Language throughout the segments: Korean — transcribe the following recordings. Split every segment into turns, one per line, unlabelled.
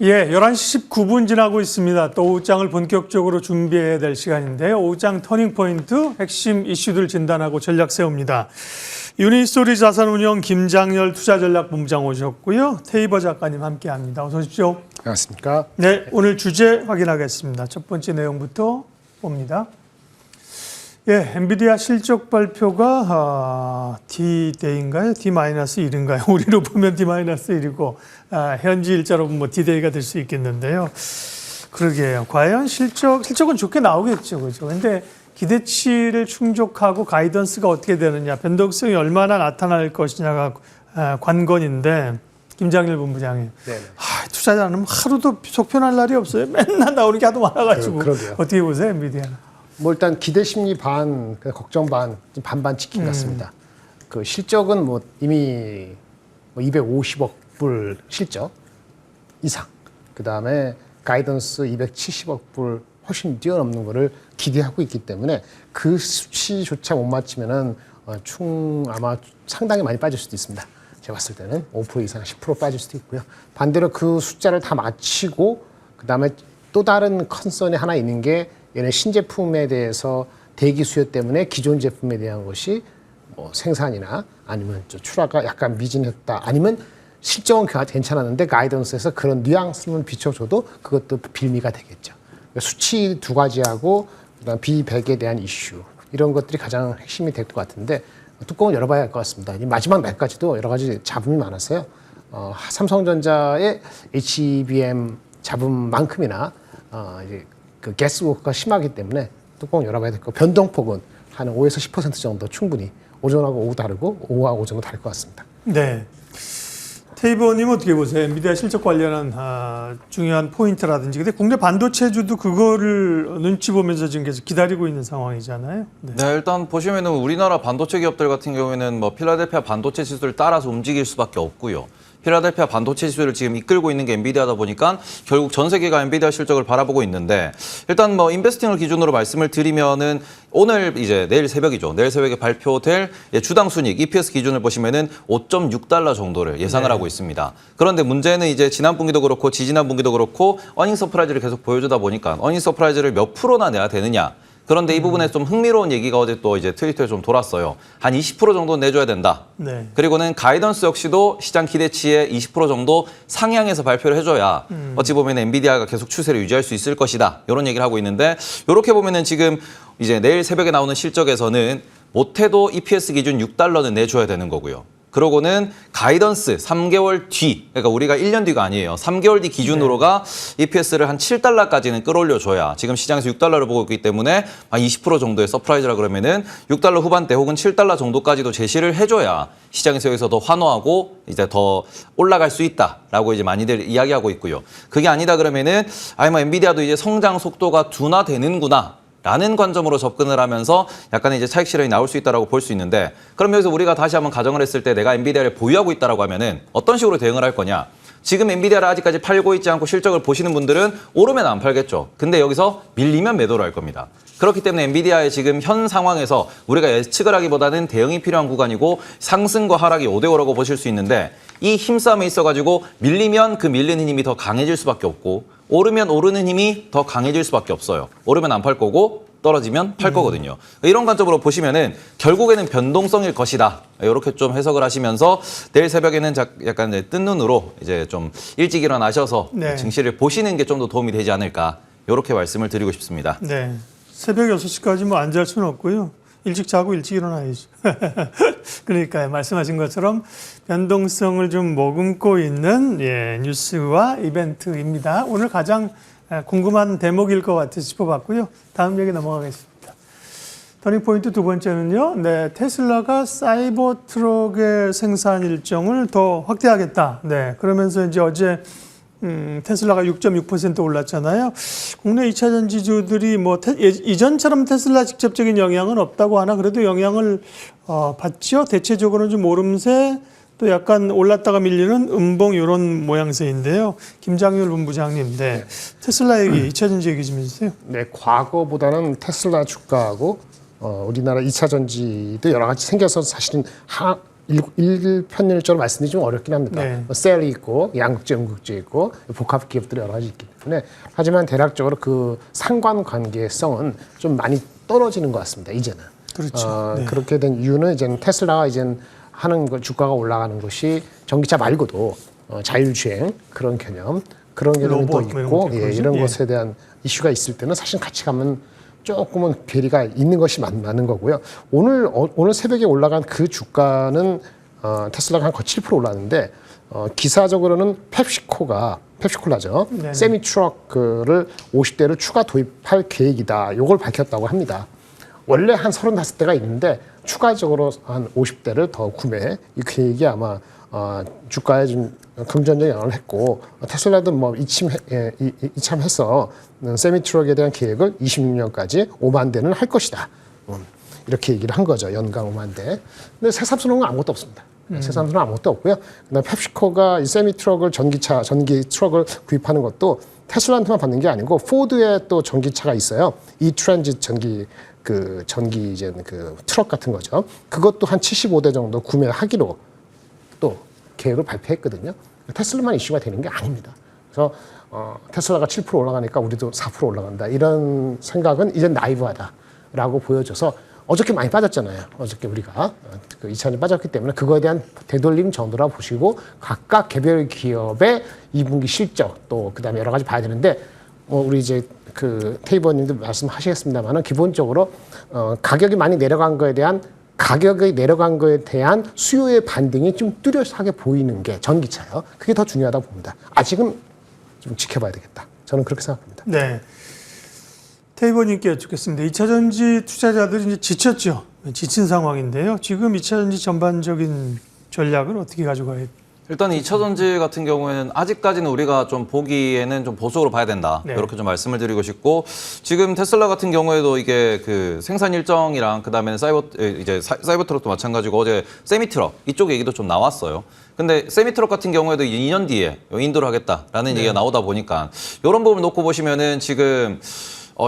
예, 11시 19분 지나고 있습니다. 또 오후장을 본격적으로 준비해야 될 시간인데요. 오후장 터닝포인트 핵심 이슈들 진단하고 전략 세웁니다. 유니스토리 자산운용 김장열 투자전략본부장 오셨고요. 테이버 작가님 함께합니다. 어서 오십시오.
안녕하십니까.
네, 오늘 주제 확인하겠습니다. 첫 번째 내용부터 봅니다. 예, 엔비디아 실적 발표가 D-Day인가요? D-1인가요? 우리로 보면 D-1이고 현지 일자로 보면 D-Day가 될 수 있겠는데요. 그러게요. 과연 실적은 좋게 나오겠죠. 그죠? 근데 기대치를 충족하고 가이던스가 어떻게 되느냐, 변동성이 얼마나 나타날 것이냐가 관건인데, 김장일 본부장님. 투자자는 하루도 속편할 날이 없어요. 맨날 나오는 게 하도 많아가지고.
그러게요.
어떻게 보세요, 엔비디아는?
뭐 일단 기대 심리 반, 걱정 반, 반반 지킨 것 같습니다. 그 실적은 뭐 이미 250억 불 실적 이상, 그 다음에 가이던스 270억 불 훨씬 뛰어넘는 거를 기대하고 있기 때문에 그 수치조차 못 맞추면은 아마 상당히 많이 빠질 수도 있습니다. 제가 봤을 때는 5% 이상, 10% 빠질 수도 있고요. 반대로 그 숫자를 다 맞추고 그 다음에 또 다른 컨선이 하나 있는 게 얘는 신제품에 대해서 대기 수요 때문에 기존 제품에 대한 것이 뭐 생산이나 아니면 출하가 약간 미진했다. 아니면 실적은 괜찮았는데 가이던스에서 그런 뉘앙스만 비춰줘도 그것도 빌미가 되겠죠. 수치 두 가지하고 그다음 B100에 대한 이슈 이런 것들이 가장 핵심이 될 것 같은데 뚜껑을 열어봐야 할 것 같습니다. 이 마지막 날까지도 여러 가지 잡음이 많았어요. 삼성전자의 HBM 잡음만큼이나 이제 그 가스워크가 심하기 때문에 뚜껑을 열어봐야 될 거. 변동폭은 한 5에서 10% 정도 충분히 오전하고 오후 다르고 오후하고 오전은 다를 것 같습니다.
네. 테이버님 어떻게 보세요? 엔비디아 실적 관련한 중요한 포인트라든지. 근데 국내 반도체주도 그거를 눈치 보면서 지금 계속 기다리고 있는 상황이잖아요.
네, 일단 보시면은 우리나라 반도체 기업들 같은 경우에는 뭐 필라델피아 반도체 지수를 따라서 움직일 수밖에 없고요. 필라델피아 반도체 지수를 지금 이끌고 있는 게 엔비디아다 보니까 결국 전 세계가 엔비디아 실적을 바라보고 있는데, 일단 뭐 인베스팅을 기준으로 말씀을 드리면은 오늘 이제 내일 새벽이죠. 내일 새벽에 발표될 주당 순이익 EPS 기준을 보시면은 5.6달러 정도를 예상을 하고 있습니다. 그런데 문제는 이제 지난 분기도 그렇고 지지난 분기도 그렇고 어닝 서프라이즈를 계속 보여주다 보니까 어닝 서프라이즈를 몇 프로나 내야 되느냐. 그런데 이 부분에 좀 흥미로운 얘기가 어제 또 이제 트위터에 좀 돌았어요. 한 20% 정도 내줘야 된다.
네.
그리고는 가이던스 역시도 시장 기대치의 20% 정도 상향해서 발표를 해줘야 어찌 보면 엔비디아가 계속 추세를 유지할 수 있을 것이다. 이런 얘기를 하고 있는데, 이렇게 보면은 지금 이제 내일 새벽에 나오는 실적에서는 못해도 EPS 기준 6달러는 내줘야 되는 거고요. 그러고는 가이던스 3개월 뒤, 그러니까 우리가 1년 뒤가 아니에요. 3개월 뒤 기준으로가 EPS를 한 7달러까지는 끌어올려줘야, 지금 시장에서 6달러를 보고 있기 때문에 한 20% 정도의 서프라이즈라 그러면은 6달러 후반대 혹은 7달러 정도까지도 제시를 해줘야 시장에서 여기서 더 환호하고 이제 더 올라갈 수 있다라고 이제 많이들 이야기하고 있고요. 그게 아니다 그러면은 뭐 엔비디아도 이제 성장 속도가 둔화되는구나 라는 관점으로 접근을 하면서 약간의 이제 차익 실현이 나올 수 있다라고 볼 수 있는데, 그럼 여기서 우리가 다시 한번 가정을 했을 때 내가 엔비디아를 보유하고 있다라고 하면은 어떤 식으로 대응을 할 거냐? 지금 엔비디아를 아직까지 팔고 있지 않고 실적을 보시는 분들은 오르면 안 팔겠죠. 근데 여기서 밀리면 매도를 할 겁니다. 그렇기 때문에 엔비디아의 지금 현 상황에서 우리가 예측을 하기보다는 대응이 필요한 구간이고, 상승과 하락이 5대5라고 보실 수 있는데, 이 힘싸움에 있어가지고 밀리면 그 밀리는 힘이 더 강해질 수밖에 없고, 오르면 오르는 힘이 더 강해질 수밖에 없어요. 오르면 안 팔 거고 떨어지면 팔 거거든요. 이런 관점으로 보시면은 결국에는 변동성일 것이다. 이렇게 좀 해석을 하시면서 내일 새벽에는 약간 이제 뜬 눈으로 이제 좀 일찍 일어나셔서 증시를 보시는 게 좀 더 도움이 되지 않을까. 이렇게 말씀을 드리고 싶습니다.
네. 새벽 6시까지 뭐 안 잘 수는 없고요. 일찍 자고 일찍 일어나야죠. 그러니까 말씀하신 것처럼 변동성을 좀 머금고 있는 뉴스와 이벤트입니다. 오늘 가장 궁금한 대목일 것 같아서 짚어봤고요. 다음 얘기 넘어가겠습니다. 터닝포인트 두 번째는요. 네, 테슬라가 사이버 트럭의 생산 일정을 더 확대하겠다. 네, 그러면서 이제 어제 테슬라가 6.6% 올랐잖아요. 국내 2차 전지주들이 뭐 이전처럼 테슬라 직접적인 영향은 없다고 하나 그래도 영향을 받죠. 대체적으로는 좀 오름세, 또 약간 올랐다가 밀리는 음봉 이런 모양새인데요. 김장률 본부장님, 네. 테슬라 얘기, 2차 전지 얘기 좀 해주세요.
네, 과거보다는 테슬라 주가하고 우리나라 2차 전지도 여러 가지 생겨서 사실은 일편일적으로 말씀드리기 좀 어렵긴 합니다.
네.
뭐 셀이 있고 양극재, 음극재 있고 복합 기업들이 여러 가지 있기 때문에 하지만 대략적으로 그 상관관계성은 좀 많이 떨어지는 것 같습니다. 이제는.
그렇죠. 네.
그렇게 된 이유는 이제는 테슬라가 이제는 하는 거 주가가 올라가는 것이 전기차 말고도 자율주행 그런 개념 그런 개념이 또
로봇, 뭐
있고
이런 것들
이런
예.
것에 대한 이슈가 있을 때는 사실 같이 가면 조금은 괴리가 있는 것이 맞는 거고요. 오늘 새벽에 올라간 그 주가는 테슬라가 한 거의 7% 올랐는데 기사적으로는 펩시콜라죠.
네네.
세미 트럭을 50대를 추가 도입할 계획이다. 이걸 밝혔다고 합니다. 원래 한 35대가 있는데 추가적으로 한 50대를 더 구매. 이 계획이 아마 주가에 좀 긍정적 영향을 했고 테슬라도 뭐 이참해서 세미 트럭에 대한 계획을 26년까지 5만 대는 할 것이다. 이렇게 얘기를 한 거죠. 연간 5만 대. 근데 새삼스러운 건 아무것도 없습니다. 새삼스러운 건 아무것도 없고요. 그다음에 펩시코가 이 세미 트럭을 전기 트럭을 구입하는 것도 테슬라한테만 받는 게 아니고 포드에 또 전기차가 있어요. 이 트랜짓 전기 이제 그 트럭 같은 거죠. 그것도 한 75대 정도 구매하기로 또 계획을 발표했거든요. 테슬라만 이슈가 되는 게 아닙니다. 그래서 테슬라가 7% 올라가니까 우리도 4% 올라간다. 이런 생각은 이제 나이브하다라고 보여져서 어저께 많이 빠졌잖아요. 어저께 우리가 그 2차전지 빠졌기 때문에 그거에 대한 되돌림 정도라 보시고 각각 개별 기업의 2분기 실적 또 그다음에 여러 가지 봐야 되는데 우리 이제 그 테이버님도 말씀하시겠습니다만은 기본적으로 가격이 많이 내려간 거에 대한 수요의 반등이 좀 뚜렷하게 보이는 게 전기차요. 그게 더 중요하다고 봅니다. 아직은 좀 지켜봐야 되겠다. 저는 그렇게 생각합니다.
네. 테이버님께 여쭙겠습니다. 2차전지 투자자들이 이제 지쳤죠. 지친 상황인데요. 지금 2차전지 전반적인 전략을 어떻게 가져가야
일단 2차전지 같은 경우에는 아직까지는 우리가 좀 보기에는 좀 보수적으로 봐야 된다.
네.
이렇게 좀 말씀을 드리고 싶고 지금 테슬라 같은 경우에도 이게 그 생산 일정이랑 그다음에는 사이버 트럭도 마찬가지고 어제 세미 트럭 이쪽 얘기도 좀 나왔어요. 근데 세미 트럭 같은 경우에도 2년 뒤에 인도를 하겠다라는 얘기가 나오다 보니까 이런 부분을 놓고 보시면은 지금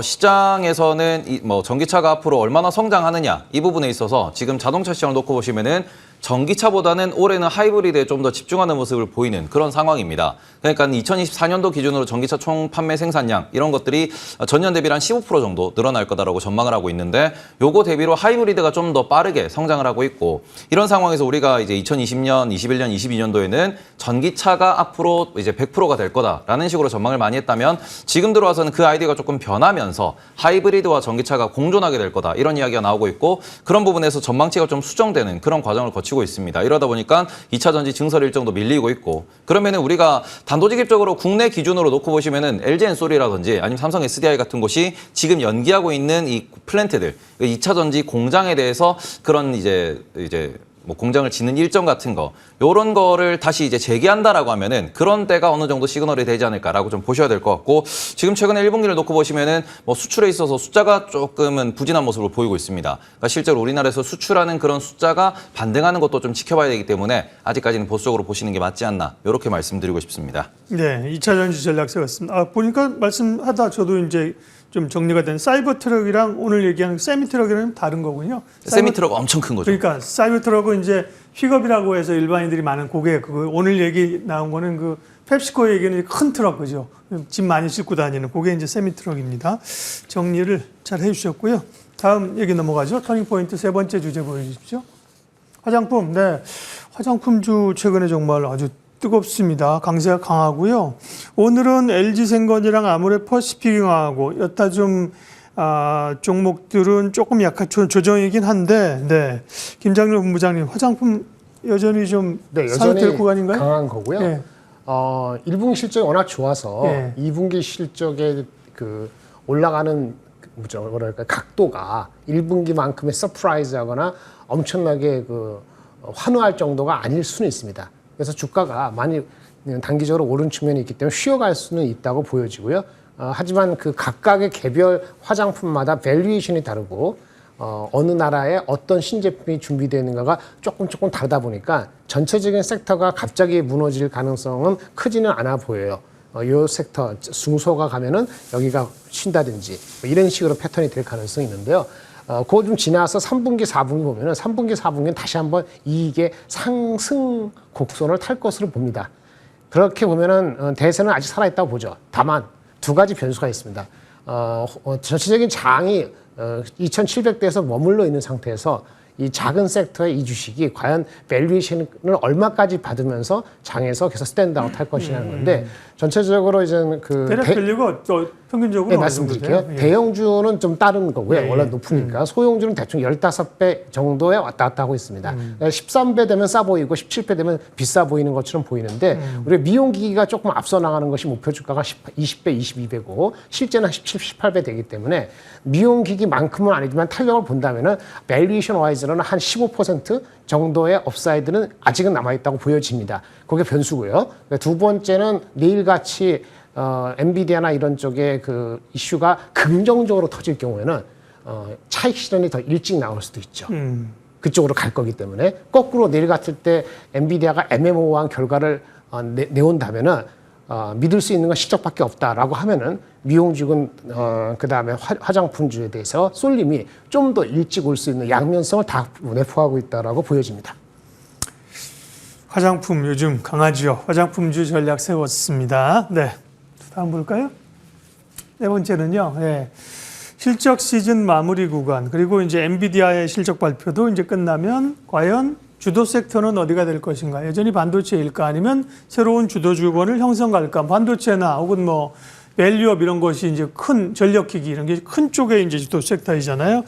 시장에서는 전기차가 앞으로 얼마나 성장하느냐 이 부분에 있어서 지금 자동차 시장을 놓고 보시면은 전기차보다는 올해는 하이브리드에 좀 더 집중하는 모습을 보이는 그런 상황입니다. 그러니까 2024년도 기준으로 전기차 총 판매 생산량 이런 것들이 전년 대비 한 15% 정도 늘어날 거다라고 전망을 하고 있는데 요거 대비로 하이브리드가 좀 더 빠르게 성장을 하고 있고 이런 상황에서 우리가 이제 2020년, 21년, 22년도에는 전기차가 앞으로 이제 100%가 될 거다라는 식으로 전망을 많이 했다면 지금 들어와서는 그 아이디어가 조금 변하면서 하이브리드와 전기차가 공존하게 될 거다 이런 이야기가 나오고 있고 그런 부분에서 전망치가 좀 수정되는 그런 과정을 거치고 있습니다. 이러다 보니까 2차 전지 증설 일정도 밀리고 있고 그러면은 우리가 단도직입적으로 국내 기준으로 놓고 보시면은 LG 엔솔이라든지 아니면 삼성 SDI 같은 곳이 지금 연기하고 있는 이 플랜트들 2차 전지 공장에 대해서 그런 이제 뭐 공장을 짓는 일정 같은 거 요런 거를 다시 이제 재개한다라고 하면은 그런 때가 어느 정도 시그널이 되지 않을까라고 좀 보셔야 될 것 같고 지금 최근에 1분기를 놓고 보시면은 뭐 수출에 있어서 숫자가 조금은 부진한 모습을 보이고 있습니다. 그러니까 실제로 우리나라에서 수출하는 그런 숫자가 반등하는 것도 좀 지켜봐야 되기 때문에 아직까지는 보수적으로 보시는 게 맞지 않나 이렇게 말씀드리고 싶습니다.
네, 2차전지 전략 세웠습니다. 보니까 말씀하다 저도 이제 좀 정리가 된 사이버 트럭이랑 오늘 얘기하는 세미 트럭이랑 다른 거군요.
세미 트럭 엄청 큰 거죠.
그러니까 사이버 트럭은 이제 픽업이라고 해서 일반인들이 많은 고객 오늘 얘기 나온 거는 그 펩시코 얘기는 큰 트럭 그죠. 짐 많이 싣고 다니는 그게 이제 세미 트럭입니다. 정리를 잘 해주셨고요. 다음 얘기 넘어가죠. 터닝 포인트 세 번째 주제 보여주십시오. 화장품, 네, 화장품주 최근에 정말 아주 뜨겁습니다. 강세가 강하고요. 오늘은 LG생건이랑 아모레퍼시픽이 강하고 여타 좀 종목들은 조금 약간 조정이긴 한데, 네, 김장렬 본부장님 화장품 여전히 좀
여전히
구간인가요?
강한 거고요.
네.
1분기 실적이 워낙 좋아서
네.
2분기 실적에 그 올라가는 뭐랄까 각도가 1분기만큼의 서프라이즈하거나 엄청나게 그 환호할 정도가 아닐 수는 있습니다. 그래서 주가가 많이 단기적으로 오른 측면이 있기 때문에 쉬어갈 수는 있다고 보여지고요. 하지만 그 각각의 개별 화장품마다 밸류에이션이 다르고 어느 나라에 어떤 신제품이 준비되는가가 조금 다르다 보니까 전체적인 섹터가 갑자기 무너질 가능성은 크지는 않아 보여요. 이 섹터 중소가 가면은 여기가 쉰다든지 이런 식으로 패턴이 될 가능성이 있는데요. 그거 좀 지나서 3분기, 4분기 보면은 3분기, 4분기는 다시 한번 이익의 상승 곡선을 탈 것으로 봅니다. 그렇게 보면은 대세는 아직 살아있다고 보죠. 다만 두 가지 변수가 있습니다. 전체적인 장이 2,700대에서 머물러 있는 상태에서 이 작은 섹터의 이 주식이 과연 밸류에이션을 얼마까지 받으면서 장에서 계속 스탠드아웃 할 것이냐는 건데 전체적으로 이제 그
대략 밸류가 평균적으로
네, 말씀드릴게요.
예.
대형주는 좀 다른 거고요.
예,
원래
예.
높으니까 소형주는 대충 15배 정도에 왔다 갔다 하고 있습니다. 그러니까 13배 되면 싸 보이고 17배 되면 비싸 보이는 것처럼 보이는데 우리 미용기기가 조금 앞서 나가는 것이 목표 주가가 20배, 22배고 실제는 17, 18배 되기 때문에 미용기기만큼은 아니지만 탄력을 본다면은 밸류에이션 와이즈로는 한 15% 정도의 업사이드는 아직은 남아있다고 보여집니다. 그게 변수고요. 두 번째는 내일같이 엔비디아나 이런 쪽에 그 이슈가 긍정적으로 터질 경우에는 차익 실현이 더 일찍 나올 수도 있죠. 그쪽으로 갈 거기 때문에 거꾸로 내일 같을 때 엔비디아가 애매모호한 결과를 내온다면은 믿을 수 있는 건 실적밖에 없다라고 하면은 미용주군 그다음에 화장품주에 대해서 쏠림이 좀 더 일찍 올 수 있는 양면성을 다 내포하고 있다라고 보여집니다.
화장품 요즘 강하지요. 화장품주 전략 세웠습니다. 네, 다음 볼까요? 네 번째는요. 네. 실적 시즌 마무리 구간 그리고 이제 엔비디아의 실적 발표도 이제 끝나면 과연 주도 섹터는 어디가 될 것인가? 여전히 반도체일까? 아니면 새로운 주도 주권을 형성할까? 반도체나 혹은 뭐 밸류업 이런 것이 이제 큰 전력기기 이런 게 큰 쪽의 이제 주도 섹터이잖아요.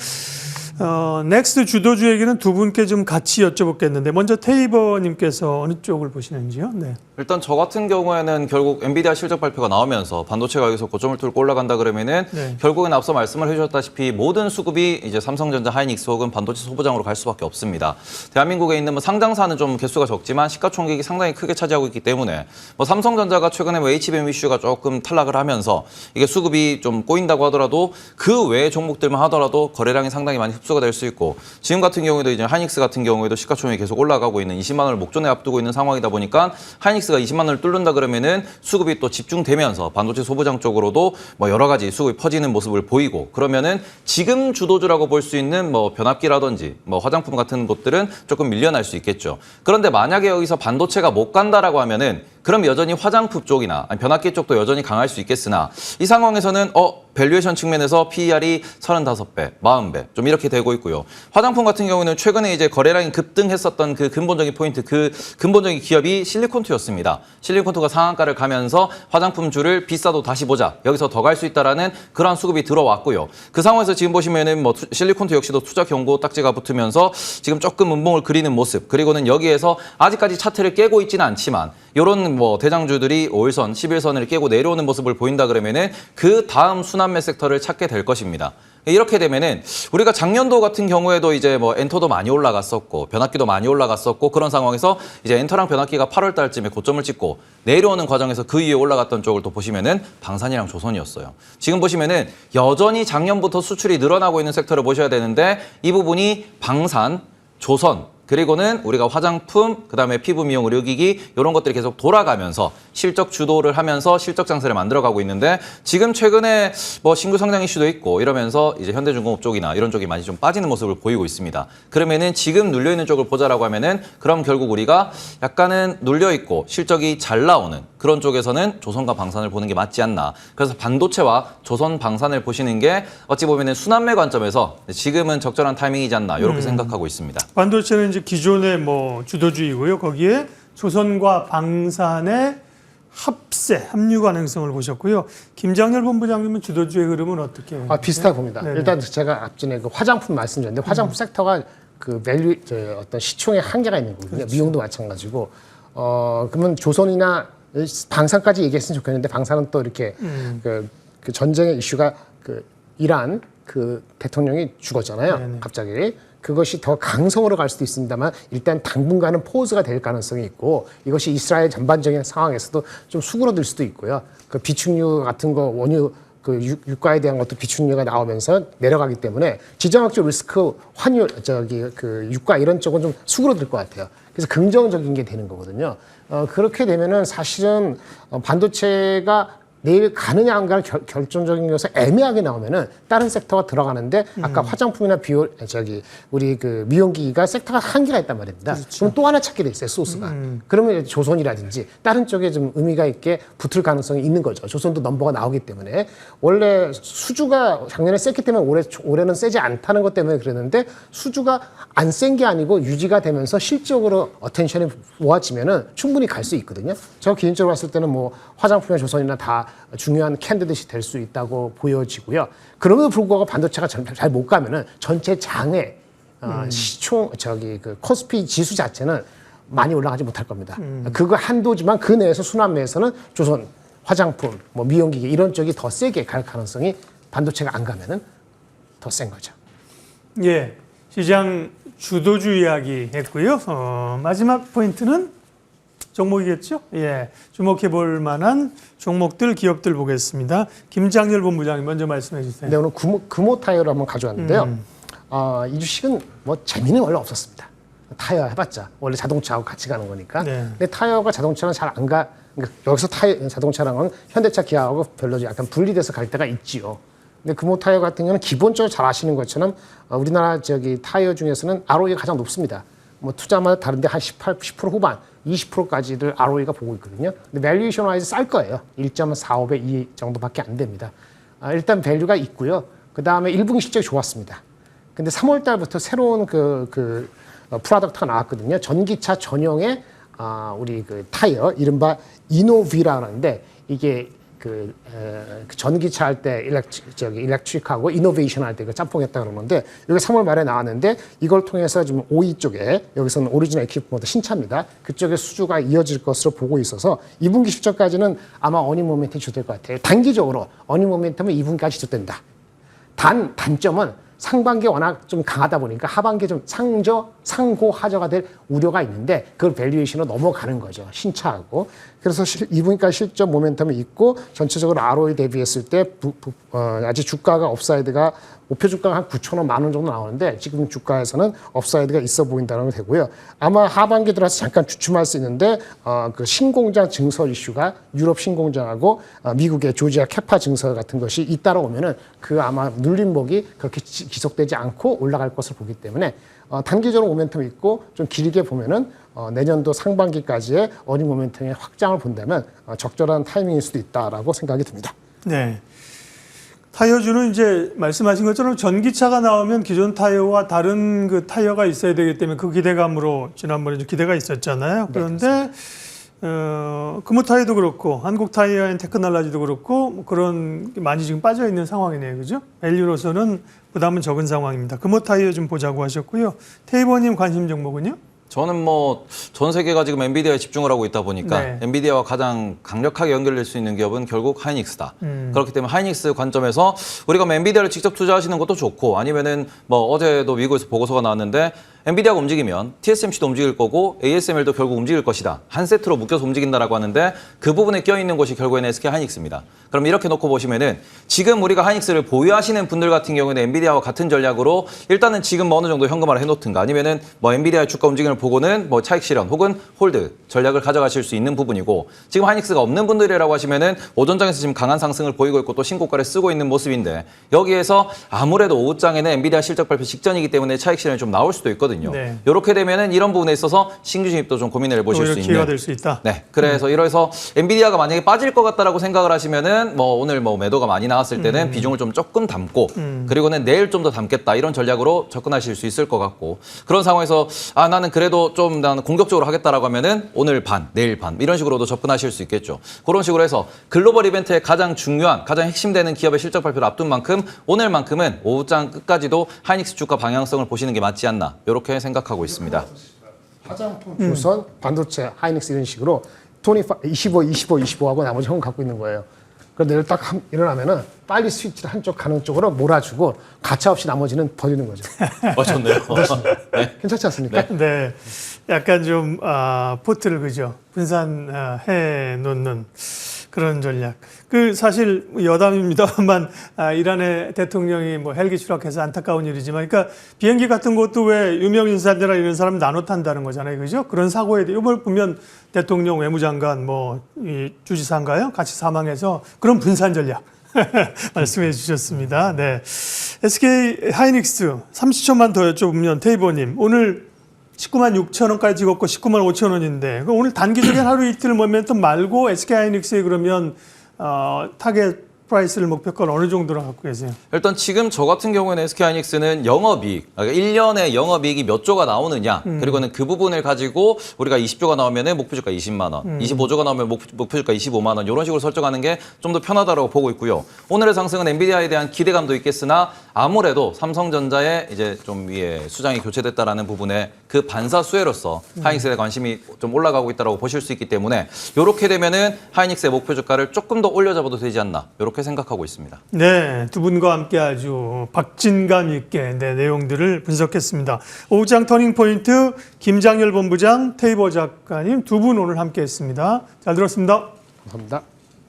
넥스트 주도주 얘기는 두 분께 좀 같이 여쭤보겠는데 먼저 테이버님께서 어느 쪽을 보시는지요? 네.
일단 저 같은 경우에는 결국 엔비디아 실적 발표가 나오면서 반도체가 여기서 고점을 뚫고 올라간다 그러면은
네.
결국엔 앞서 말씀을 해주셨다시피 모든 수급이 이제 삼성전자, 하이닉스 혹은 반도체 소부장으로 갈 수밖에 없습니다. 대한민국에 있는 뭐 상장사는 좀 개수가 적지만 시가총액이 상당히 크게 차지하고 있기 때문에 뭐 삼성전자가 최근에 뭐 HBM 이슈가 조금 탈락을 하면서 이게 수급이 좀 꼬인다고 하더라도 그 외의 종목들만 하더라도 거래량이 상당히 많이 흡수가 될 수 있고 지금 같은 경우에도 이제 하이닉스 같은 경우에도 시가총액이 계속 올라가고 있는 20만 원을 목전에 앞두고 있는 상황이다 보니까 하이닉스가 20만 원을 뚫는다 그러면은 수급이 또 집중되면서 반도체 소부장 쪽으로도 뭐 여러 가지 수급이 퍼지는 모습을 보이고 그러면은 지금 주도주라고 볼 수 있는 뭐 변압기라든지 뭐 화장품 같은 것들은 조금 밀려날 수 있겠죠. 그런데 만약에 여기서 반도체가 못 간다라고 하면은 그럼 여전히 화장품 쪽이나 변압기 쪽도 여전히 강할 수 있겠으나 이 상황에서는 밸류에이션 측면에서 PER이 35배, 40배 좀 이렇게 되고 있고요. 화장품 같은 경우는 최근에 이제 거래량이 급등했었던 그 근본적인 포인트, 그 근본적인 기업이 실리콘투였습니다. 실리콘투가 상한가를 가면서 화장품주를 비싸도 다시 보자. 여기서 더 갈 수 있다라는 그러한 수급이 들어왔고요. 그 상황에서 지금 보시면은 뭐 실리콘투 역시도 투자 경고 딱지가 붙으면서 지금 조금 음봉을 그리는 모습. 그리고는 여기에서 아직까지 차트를 깨고 있지는 않지만 이런 뭐 대장주들이 5일선, 11선을 깨고 내려오는 모습을 보인다 그러면은 그 다음 순환매 섹터를 찾게 될 것입니다. 이렇게 되면은 우리가 작년도 같은 경우에도 이제 뭐 엔터도 많이 올라갔었고 변압기도 많이 올라갔었고 그런 상황에서 이제 엔터랑 변압기가 8월 달쯤에 고점을 찍고 내려오는 과정에서 그 위에 올라갔던 쪽을 또 보시면은 방산이랑 조선이었어요. 지금 보시면은 여전히 작년부터 수출이 늘어나고 있는 섹터를 보셔야 되는데 이 부분이 방산, 조선 그리고는 우리가 화장품, 그다음에 피부 미용 의료기기 이런 것들이 계속 돌아가면서 실적 주도를 하면서 실적 장세를 만들어가고 있는데 지금 최근에 뭐 신규 상장 이슈도 있고 이러면서 이제 현대중공업 쪽이나 이런 쪽이 많이 좀 빠지는 모습을 보이고 있습니다. 그러면은 지금 눌려 있는 쪽을 보자라고 하면은 그럼 결국 우리가 약간은 눌려 있고 실적이 잘 나오는 그런 쪽에서는 조선과 방산을 보는 게 맞지 않나. 그래서 반도체와 조선 방산을 보시는 게 어찌 보면은 순환매 관점에서 지금은 적절한 타이밍이지 않나 이렇게 생각하고 있습니다.
반도체는 이제 기존의 뭐 주도주이고요. 거기에 조선과 방산의 합류 가능성을 보셨고요. 김장렬 본부장님은 주도주의 흐름은 어떻게?
비슷하게 봅니다.
네네.
일단 제가 앞전에 그 화장품 말씀드렸는데 화장품 섹터가 그 밸류 어떤 시총의 한계가 있는 거거든요.
그렇죠.
미용도 마찬가지고 그러면 조선이나 방산까지 얘기했으면 좋겠는데 방산은 또 이렇게 그 전쟁의 이슈가 그 이란 그 대통령이 죽었잖아요.
네네.
갑자기. 그것이 더 강성으로 갈 수도 있습니다만 일단 당분간은 포즈가 될 가능성이 있고 이것이 이스라엘 전반적인 상황에서도 좀 수그러들 수도 있고요. 그 비축류 같은 거 원유 그 유가에 대한 것도 비축류가 나오면서 내려가기 때문에 지정학적 리스크 환율 그 유가 이런 쪽은 좀 수그러들 것 같아요. 그래서 긍정적인 게 되는 거거든요. 그렇게 되면은 사실은 반도체가 내일 가느냐 안 가는 결정적인 요소 애매하게 나오면은 다른 섹터가 들어가는데 아까 화장품이나 우리 그 미용기기가 섹터가 한계가 있단 말입니다. 그럼 또 하나 찾게 돼 있어요, 소스가. 그러면 이제 조선이라든지 다른 쪽에 좀 의미가 있게 붙을 가능성이 있는 거죠. 조선도 넘버가 나오기 때문에 원래 수주가 작년에 셌기 때문에 올해는 세지 않다는 것 때문에 그랬는데 수주가 안 센 게 아니고 유지가 되면서 실적으로 어텐션이 모아지면은 충분히 갈 수 있거든요. 저 개인적으로 봤을 때는 뭐 화장품이나 조선이나 다 중요한 캔디데이트이 될 수 있다고 보여지고요. 그럼에도 불구하고 반도체가 잘 못 가면은 전체 장의 시총 그 코스피 지수 자체는 많이 올라가지 못할 겁니다. 그거 한도지만 그 내에서 순환매에서는 조선, 화장품, 뭐 미용기기 이런 쪽이 더 세게 갈 가능성이 반도체가 안 가면은 더 센 거죠.
예, 시장 주도주 이야기 했고요. 마지막 포인트는 종목이겠죠? 예, 주목해 볼 만한 종목들, 기업들 보겠습니다. 김장렬 본부장님 먼저 말씀해 주세요.
네, 오늘 금호 타이어를 한번 가져왔는데요. 이 주식은 뭐 재미는 원래 없었습니다. 타이어 해봤자 원래 자동차하고 같이 가는 거니까.
네.
근데 타이어가 자동차는 잘 안 가. 그러니까 여기서 자동차랑은 현대차, 기아하고 별로 약간 분리돼서 갈 때가 있지요. 근데 금호 타이어 같은 경우는 기본적으로 잘 아시는 것처럼 우리나라 타이어 중에서는 ROE가 가장 높습니다. 뭐 투자마다 다른데 한 10% 후반, 20%까지를 ROE가 보고 있거든요. 근데 밸류에이션 와이즈 쌀 거예요. 1.45배 2 정도밖에 안 됩니다. 일단 밸류가 있고요. 그 다음에 1분기 실적이 좋았습니다. 근데 3월 달부터 새로운 프로덕트가 나왔거든요. 전기차 전용의 우리 그 타이어, 이른바 이노비라는데 이게 전기차 할 때 일렉트릭하고 이노베이션 할 때 그 짬뽕했다 그러는데 이게 3월 말에 나왔는데 이걸 통해서 지금 OE 쪽에 여기서는 오리지널 에퀴프먼트 신차입니다. 그쪽에 수주가 이어질 것으로 보고 있어서 2분기 실적까지는 아마 어닝 모멘텀이 주될 것 같아요. 단기적으로 어닝 모멘텀은 2분기까지 지속된다. 단점은 상반기 워낙 좀 강하다 보니까 하반기에 좀 상고 하저가 될 우려가 있는데 그걸 밸류에이션으로 넘어가는 거죠. 신차하고. 그래서 2분기까지 실적 모멘텀이 있고 전체적으로 ROE 대비했을 때 아직 주가가 업사이드가 목표 주가가 한 9,000원, 10,000원 정도 나오는데 지금 주가에서는 업사이드가 있어 보인다는 게 되고요. 아마 하반기 들어서 잠깐 주춤할 수 있는데 그 신공장 증설 이슈가 유럽 신공장하고 미국의 조지아 캐파 증설 같은 것이 잇따라 오면은 그 아마 눌림목이 그렇게 지속되지 않고 올라갈 것을 보기 때문에 단기적으로 모멘텀이 있고 좀 길게 보면은 내년도 상반기까지의 어닝 모멘텀의 확장을 본다면 적절한 타이밍일 수도 있다라고 생각이 듭니다.
네. 타이어주는 이제 말씀하신 것처럼 전기차가 나오면 기존 타이어와 다른 그 타이어가 있어야 되기 때문에 그 기대감으로 지난번에 좀 기대가 있었잖아요. 그런데 금호 타이어도 그렇고 한국 타이어 앤 테크놀로지도 그렇고 뭐 그런 게 많이 지금 빠져 있는 상황이네요. 그죠? 밸류로서는 부담은 적은 상황입니다. 금호 타이어 좀 보자고 하셨고요. 테이버님 관심 종목은요?
저는 뭐 전 세계가 지금 엔비디아에 집중을 하고 있다 보니까
네.
엔비디아와 가장 강력하게 연결될 수 있는 기업은 결국 하이닉스다. 그렇기 때문에 하이닉스 관점에서 우리가 뭐 엔비디아를 직접 투자하시는 것도 좋고 아니면은 뭐 어제도 미국에서 보고서가 나왔는데 엔비디아가 움직이면 TSMC도 움직일 거고 ASML도 결국 움직일 것이다. 한 세트로 묶여서 움직인다라고 하는데 그 부분에 껴있는 것이 결국에는 SK 하이닉스입니다. 그럼 이렇게 놓고 보시면은 지금 우리가 하이닉스를 보유하시는 분들 같은 경우에는 엔비디아와 같은 전략으로 일단은 지금 뭐 어느 정도 현금화를 해놓든가 아니면은 뭐 엔비디아의 주가 움직임을 보고는 뭐 차익 실현 혹은 홀드 전략을 가져가실 수 있는 부분이고 지금 하이닉스가 없는 분들이라고 하시면은 오전장에서 지금 강한 상승을 보이고 있고 또 신고가를 쓰고 있는 모습인데 여기에서 아무래도 오후장에는 엔비디아 실적 발표 직전이기 때문에 차익 실현이 좀 나올 수도 있거든요.
네.
이렇게 되면은 이런 부분에 있어서 신규 진입도 좀 고민을 해보실 수 있는
기회가 될 수 있다.
네, 그래서 이래서 엔비디아가 만약에 빠질 것 같다라고 생각을 하시면은 뭐 오늘 뭐 매도가 많이 나왔을 때는 비중을 좀 조금 담고 그리고는 내일 좀 더 담겠다 이런 전략으로 접근하실 수 있을 것 같고 그런 상황에서 나는 그래도 좀 나는 공격적으로 하겠다라고 하면은 오늘 반, 내일 반 이런 식으로도 접근하실 수 있겠죠. 그런 식으로 해서 글로벌 이벤트의 가장 중요한, 가장 핵심되는 기업의 실적 발표를 앞둔 만큼 오늘만큼은 오후장 끝까지도 하이닉스 주가 방향성을 보시는 게 맞지 않나 이렇게 생각하고 있습니다.
화장품, 조선, 반도체, 하이닉스 이런 식으로 25 하고 나머지 형 갖고 있는 거예요. 그런데 내일 딱 일어나면은 빨리 스위치를 한쪽 가는 쪽으로 몰아주고 가차 없이 나머지는 버리는 거죠.
좋네요. 네.
괜찮지 않습니까?
네. 약간 좀 포트를 그죠 분산해 놓는 그런 전략. 그 사실 여담입니다만 이란의 대통령이 뭐 헬기 추락해서 안타까운 일이지만, 그러니까 비행기 같은 것도 왜 유명 인사들이나 이런 사람 나눠 탄다는 거잖아요, 그죠? 그런 사고에 대해 이걸 보면 대통령, 외무장관, 이 주지사인가요? 같이 사망해서 그런 분산 전략. 말씀해 주셨습니다. 네. SK 하이닉스 30초만 더 여쭤보면 테이버님 오늘 19만 6천 원까지 찍었고 19만 5천 원인데 오늘 단기적인 하루 이틀 모멘텀 말고 SK 하이닉스에 그러면 타겟 프라이스를 목표가를 어느 정도로 갖고 계세요?
일단 지금 저 같은 경우에는 SK하이닉스는 영업이익, 그러니까 1년에 영업이익이 몇 조가 나오느냐, 그리고는 그 부분을 가지고 우리가 20조가 나오면 목표주가 20만 원, 25조가 나오면 목표주가 25만 원, 이런 식으로 설정하는 게 좀 더 편하다고 보고 있고요. 오늘의 상승은 엔비디아에 대한 기대감도 있겠으나 아무래도 삼성전자의 이제 좀 위에 수장이 교체됐다라는 부분에 그 반사 수혜로서 하이닉스에 대한 관심이 좀 올라가고 있다고 보실 수 있기 때문에 이렇게 되면은 하이닉스의 목표 주가를 조금 더 올려잡아도 되지 않나, 이렇게 생각하고 있습니다.
네, 두 분과 함께 아주 박진감 있게 내용들을 분석했습니다. 오후장 터닝포인트 김장열 본부장, 테이버 작가님 두 분 오늘 함께했습니다. 잘 들었습니다.
감사합니다.